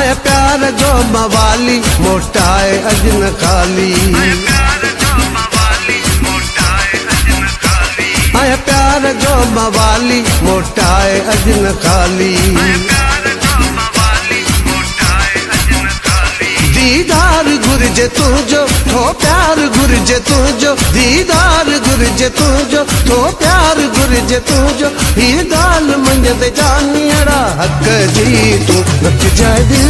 आया प्यार जो मवाली मोटाए अजन खाली, आया प्यार जो मवाली मोटाए अजन खाली। दीदार घुर्जे तुझो थो प्यार घुर्जे तुझो, दीदार घुर्जे तुझो थो प्यार घुर्जे तुझो। ही दाल मंझदे जानियड़ा हक जी तू रख जाए दिल,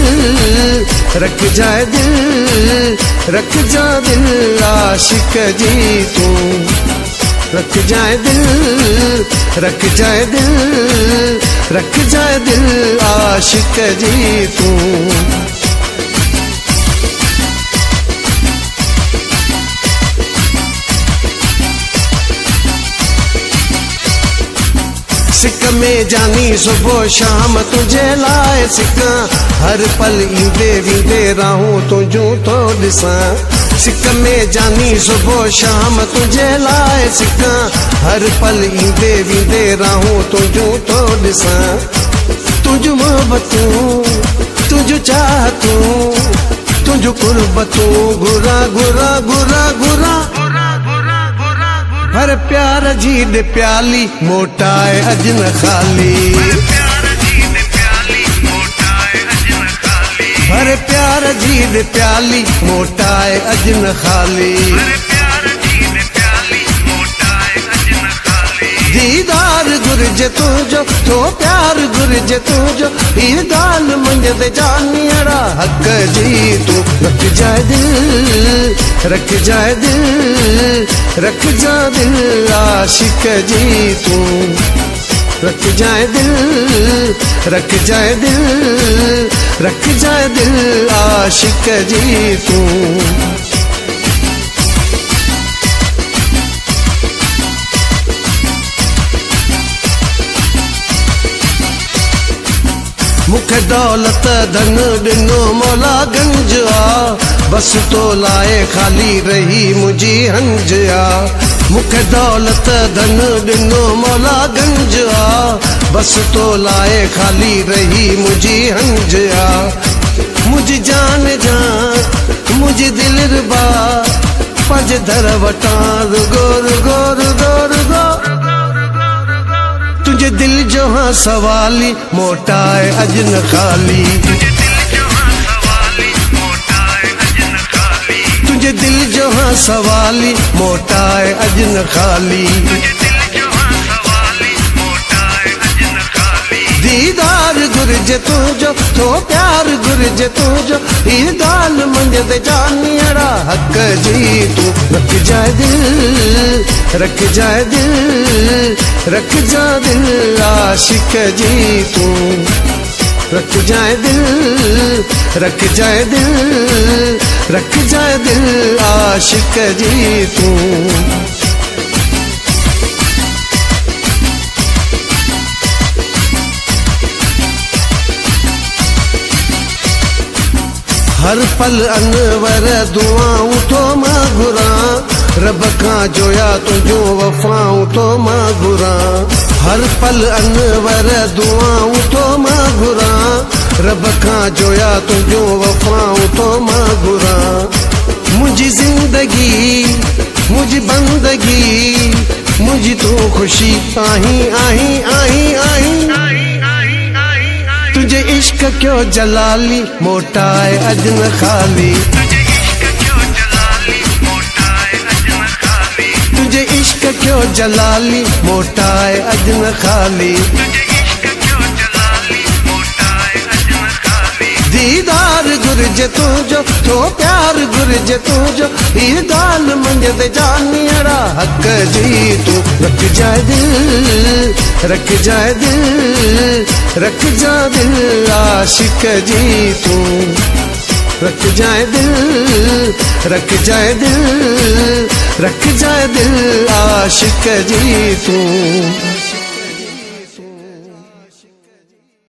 रख जाए दिल, रख जा दिल आशिक जी तू रख जाए दिल, रख जाए दिल, रख जाए दिल आशिक जी तू। सिक में जानी सुबह शाम तुझे लाए सिका, हर पल ईंदे वींदे रहूं तुझू तो ॾिसां। सिक में जानी सुबह शाम तुझे लाए सिका, हर पल ईंदे वींदे रहूं तुझू तो ॾिसां। तुझ मोहबतूं तुझ चाहतूं तुझ कुर्बतूं घुरा घुरा घुरा घुरा। हर प्यार जी दे प्याली मोटाए अजन खाली, हर प्यार जी दे प्याली मोटाए अजन खाली। दीदार घुर्जे तुझो थो प्यार घुर्जे तुझो। ही दाल मंझदे जानियड़ा हक जी तू रख जाए दिल, रख जाए दिल, रख जा दिल आशिक जी तू रख जाए दिल, रख जाए दिल, रख जाए दिल आशिक जी तू। मुखे दौलत धन दिनो मौला गंज आ, बस तो लाए खाली रही मुझी हंज आ। मुखे दौलत धन दिनो मौला गंज आ, बस तो लाए खाली रही मुझी हंज आ। मुझी जान जान मुझी दिल रुबा पज धर वटा गोर गोर गोर गोर। तुझे दिल जो हाँ सवाली मोटाए अजन खाली, तुझे दिल जो हाँ सवाली मोटाए अजन खाली। दीदार घुर्जे तुझो थो प्यार घुर्जे तुझो। ही दाल मंझदे जानियड़ा हक जी तू रख जाए दिल, रख जाए दिल, रख जा दिल आशिक जी तू रख जाए दिल, रख जाए दिल, रख जाए दिल आशिक जी तू। हर पल अनवर दुआऊं तो मां घुरां, रब खां जोया तुझो वफ़ाऊं तो मां घुरां। हर पल अनवर दुआऊं तो मां घुरां, रब खां जोया तुझो वफ़ाऊं तो मां घुरां। मुझी जिंदगी मुझी बंदगी मुझी तू खुशी आहीं आहीं आहीं आहीं। तुझे इश्क क्यों जलाली मोटाए अजन खाली, तुझे इश्क क्यों जलाली मोटाए अजन खाली। दीदार घुर्जे तुझो थो प्यार घुर्जे तुझो। ही दाल मंझदे जानियड़ा हक जी तू रख जाए दिल, रख जाए दिल, रख जा दिल आशिक जी तू रख जाए दिल, रख जाए दिल, रख जाए दिल आशिक जी तू।